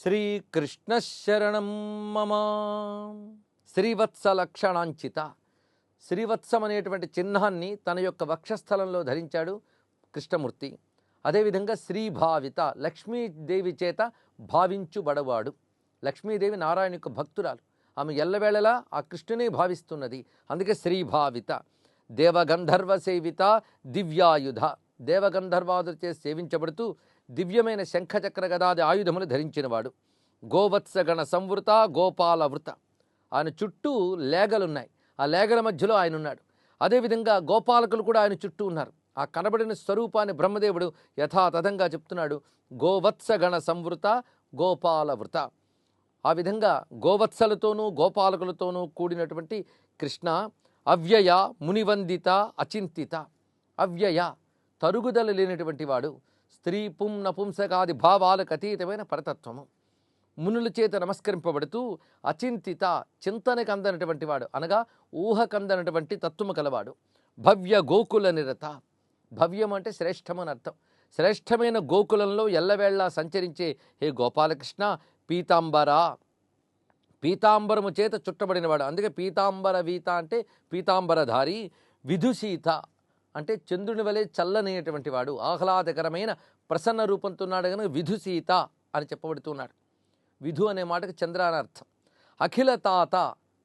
శ్రీకృష్ణశరణం మమ. శ్రీవత్స లక్షణాంచిత. శ్రీవత్సం అనేటువంటి చిహ్నాన్ని తన యొక్క వక్షస్థలంలో ధరించాడు కృష్ణమూర్తి. అదేవిధంగా శ్రీభావిత, లక్ష్మీదేవి చేత భావించుబడవాడు. లక్ష్మీదేవి నారాయణ యొక్క భక్తురాలు. ఆమె ఎల్లవేళలా ఆ కృష్ణునే భావిస్తున్నది, అందుకే శ్రీభావిత. దేవగంధర్వ సేవిత దివ్యాయుధ, దేవగంధర్వాదులచే సేవించబడుతూ దివ్యమైన శంఖచక్ర గదాది ఆయుధములు ధరించినవాడు. గోవత్సగణ సంవృత గోపాలవృత, ఆయన చుట్టూ లేగలున్నాయి, ఆ లేగల మధ్యలో ఆయన ఉన్నాడు. అదేవిధంగా గోపాలకులు కూడా ఆయన చుట్టూ ఉన్నారు. ఆ కనబడిన స్వరూపాన్ని బ్రహ్మదేవుడు యథాతథంగా చెప్తున్నాడు. గోవత్సగణ సంవృత గోపాలవృత. ఆ విధంగా గోవత్సలతోనూ గోపాలకులతోనూ కూడినటువంటి కృష్ణ అవ్యయ మునివందిత అచింతిత. అవ్యయ, తరుగుదల లేనటువంటి వాడు. స్త్రీ పుం నపుంసకాది భావాలకు అతీతమైన పరతత్వము. మునుల చేత నమస్కరింపబడుతూ అచింతిత, చింతనకు అందనటువంటి వాడు, అనగా ఊహకందనటువంటి తత్వము కలవాడు. భవ్య గోకుల నిరత. భవ్యం అంటే శ్రేష్టమని అర్థం. శ్రేష్టమైన గోకులంలో ఎల్లవేళలా సంచరించే హే గోపాలకృష్ణ. పీతాంబర, పీతాంబరము చేత చుట్టబడినవాడు, అందుకే పీతాంబర వీత అంటే పీతాంబరధారి. విధుసీత అంటే చంద్రుని వలె చల్లనేటువంటి వాడు, ఆహ్లాదకరమైన ప్రసన్న రూపంతో ఉన్నాడు కనుక విధుసీత అని చెప్పబడుతున్నాడు. విధు అనే మాటకు చంద్ర అని అర్థం. అఖిల తాత,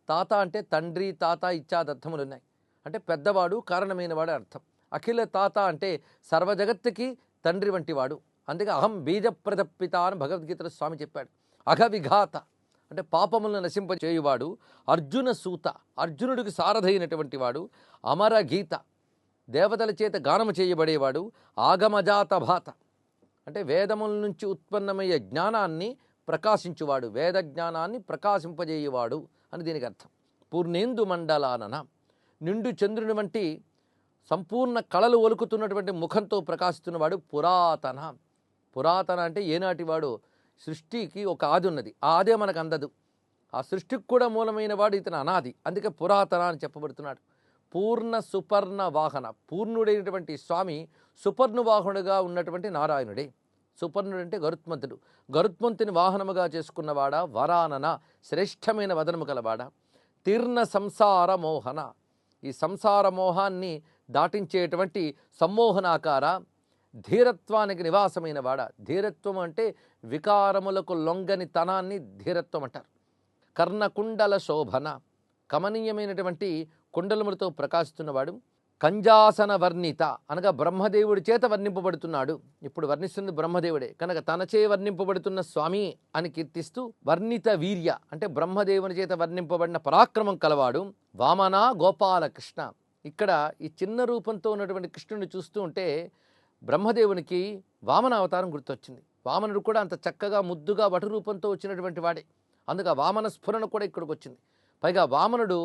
తాత అంటే తండ్రి తాత ఇత్యాదర్థములు ఉన్నాయి, అంటే పెద్దవాడు కారణమైనవాడు అర్థం. అఖిల తాత అంటే సర్వజగత్తుకి తండ్రి వంటి వాడు, అందుకే అహం బీజప్రదప్పిత అని భగవద్గీతలో స్వామి చెప్పాడు. అఘవిఘాత అంటే పాపములను నశింపచేయువాడు. అర్జున సూత, అర్జునుడికి సారథైనటువంటి వాడు. అమరగీత, దేవతల చేత గానము చేయబడేవాడు. ఆగమజాత భాత అంటే వేదముల నుంచి ఉత్పన్నమయ్యే జ్ఞానాన్ని ప్రకాశించువాడు, వేద జ్ఞానాన్ని ప్రకాశింపజేయువాడు అని దీనికి అర్థం. పూర్ణేందు మండలానన, నిండు చంద్రుని వంటి సంపూర్ణ కళలు ఒలుకుతున్నటువంటి ముఖంతో ప్రకాశిస్తున్నవాడు. పురాతన, పురాతన అంటే ఏనాటివాడు. సృష్టికి ఒక ఆది ఉన్నది, ఆ ఆదే మనకు అందదు. ఆ సృష్టికి కూడా మూలమైన వాడు ఇతను అనాది, అందుకే పురాతన అని చెప్పబడుతున్నాడు. పూర్ణ సుపర్ణ వాహన, పూర్ణుడైనటువంటి స్వామి సుపర్ణ వాహనుడుగా ఉన్నటువంటి నారాయణుడే. సుపర్ణుడు అంటే గరుత్మంతుడు, గరుత్మంతుని వాహనముగా చేసుకున్నవాడా. వరానన, శ్రేష్టమైన వదనము కలవాడా. తీర్ణ సంసార మోహన, ఈ సంసార మోహాన్ని దాటించేటువంటి సమ్మోహనాకార. ధీరత్వానికి నివాసమైన వాడ. ధీరత్వం అంటే వికారములకు లొంగని తనాన్ని ధీరత్వం అంటారు. కర్ణకుండల శోభన, కమనీయమైనటువంటి కుండలములతో ప్రకాశిస్తున్నవాడు. కంజాసన వర్ణిత అనగా బ్రహ్మదేవుడి చేత వర్ణింపబడుతున్నాడు. ఇప్పుడు వర్ణిస్తుంది బ్రహ్మదేవుడే కనుక తనచే వర్ణింపబడుతున్న స్వామి అని కీర్తిస్తూ వర్ణిత వీర్య అంటే బ్రహ్మదేవుని చేత వర్ణింపబడిన పరాక్రమం కలవాడు. వామన గోపాలకృష్ణ, ఇక్కడ ఈ చిన్న రూపంతో ఉన్నటువంటి కృష్ణుని చూస్తూ ఉంటే బ్రహ్మదేవునికి వామన అవతారం గుర్తొచ్చింది. వామనుడు కూడా అంత చక్కగా ముద్దుగా వటు రూపంతో వచ్చినటువంటి వాడే, అందుకే వామన స్ఫురణ కూడా ఇక్కడికి వచ్చింది. పైగా వామనుడు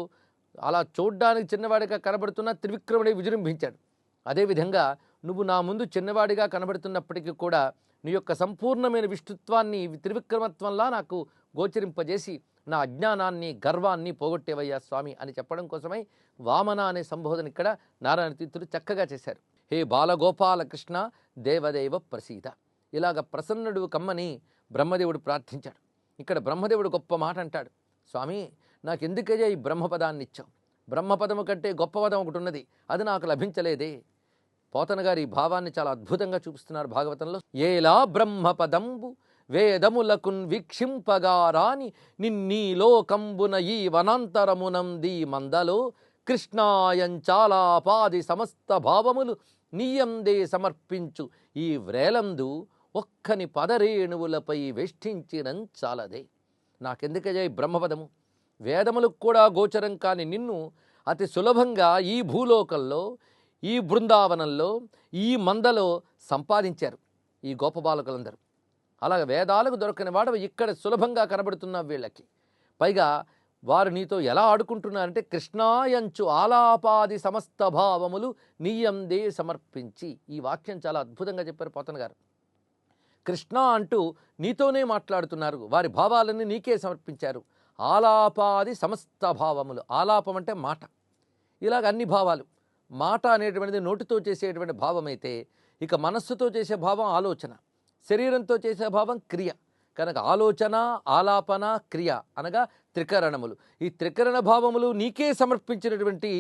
అలా చూడ్డానికి చిన్నవాడిగా కనబడుతున్న త్రివిక్రముడే విజృంభించాడు. అదేవిధంగా నువ్వు నా ముందు చిన్నవాడిగా కనబడుతున్నప్పటికీ కూడా నీ యొక్క సంపూర్ణమైన విష్ణుత్వాన్ని త్రివిక్రమత్వంలా నాకు గోచరింపజేసి నా అజ్ఞానాన్ని గర్వాన్ని పోగొట్టేవయ్యా స్వామి అని చెప్పడం కోసమై వామన అనే సంబోధన ఇక్కడ నారాయణ తీర్థులు చక్కగా చేశారు. హే బాలగోపాల కృష్ణ దేవదేవ ప్రసీద. ఇలాగ ప్రసన్నుడు కమ్మని బ్రహ్మదేవుడు ప్రార్థించాడు. ఇక్కడ బ్రహ్మదేవుడు గొప్ప మాట అంటాడు. స్వామి నాకెందుకయ్యా ఈ బ్రహ్మపదాన్ని ఇచ్చావు? బ్రహ్మపదము కంటే గొప్ప పదం ఒకటి ఉన్నది, అది నాకు లభించలేదే. పోతన గారి ఈ భావాన్ని చాలా అద్భుతంగా చూపిస్తున్నారు భాగవతంలో. ఏలా బ్రహ్మపదంబు వేదములకున్ వీక్షింపగారాని నిన్నీ లోకంబున ఈ వనాంతరమునంది మందలో కృష్ణాయంచాలాపాది సమస్త భావములు నీయందే సమర్పించు ఈ వ్రేలందు ఒక్కని పదరేణువులపై వేష్టించినం చాలదే. నాకెందుకయ్యా ఈ బ్రహ్మపదము? వేదములకు కూడా గోచరం కాని నిన్ను అతి సులభంగా ఈ భూలోకంలో, ఈ బృందావనంలో, ఈ మందలో సంపాదించారు ఈ గోపబాలకులందరూ. అలాగే వేదాలకు దొరకని వాడు ఇక్కడ సులభంగా కనబడుతున్న వీళ్ళకి. పైగా వారు నీతో ఎలా ఆడుకుంటున్నారంటే కృష్ణాయంచు ఆలాపాది సమస్త భావములు నీయందే సమర్పించి. ఈ వాక్యం చాలా అద్భుతంగా చెప్పారు పోతన గారు. కృష్ణ అంటూ నీతోనే మాట్లాడుతున్నారు, వారి భావాలన్నీ నీకే సమర్పించారు. ఆలాపాది సమస్త భావములు, ఆలాపం అంటే మాట. ఇలాగ అన్ని భావాలు. మాట అనేటువంటిది నోటితో చేసేటువంటి భావం అయితే, ఇక మనస్సుతో చేసే భావం ఆలోచన, శరీరంతో చేసే భావం క్రియ, కనుక ఆలోచన, ఆలాపన, క్రియ అనగా త్రికరణములు. ఈ త్రికరణ భావములు నీకే సమర్పించినటువంటి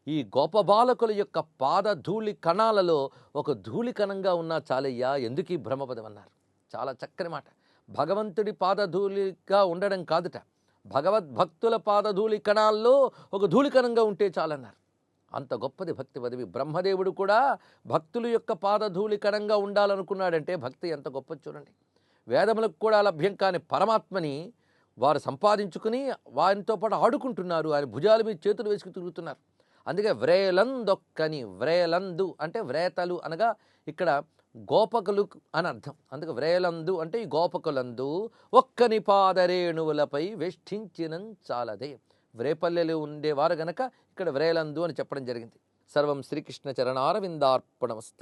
ఈ గోపబాలకుల యొక్క పాదధూళి కణాలలో ఒక ధూళి కణంగా ఉన్నా చాలయ్యా, ఎందుకు ఈ భ్రమపదం అన్నారు. చాలా చక్కని మాట. భగవంతుడి పాదధూళిగా ఉండడం కాదుట, భగవద్భక్తుల పాదధూళి కణాల్లో ఒక ధూళికణంగా ఉంటే చాలన్నారు. అంత గొప్పది భక్తి పదవి. బ్రహ్మదేవుడు కూడా భక్తుల యొక్క పాదధూళి కణంగా ఉండాలనుకున్నాడంటే భక్తి ఎంత గొప్పది చూడండి. వేదములకు కూడా లభ్యం కాని పరమాత్మని వారు సంపాదించుకుని వారితో పాటు ఆడుకుంటున్నారు, ఆయన భుజాల మీద చేతులు వేసుకు తిరుగుతున్నారు. అందుకే వ్రేలందొక్కని, వ్రేలందు అంటే వ్రేతలు అనగా ఇక్కడ గోపకులు అని అర్థం. అందుకే వ్రేలందు అంటే ఈ గోపకులందు ఒక్కని పాదరేణువులపై వేష్టించిన చాలదే. వ్రేపల్లెలు ఉండేవారు గనక ఇక్కడ వ్రేలందు అని చెప్పడం జరిగింది. సర్వం శ్రీకృష్ణ చరణారవిందార్పణమస్తు.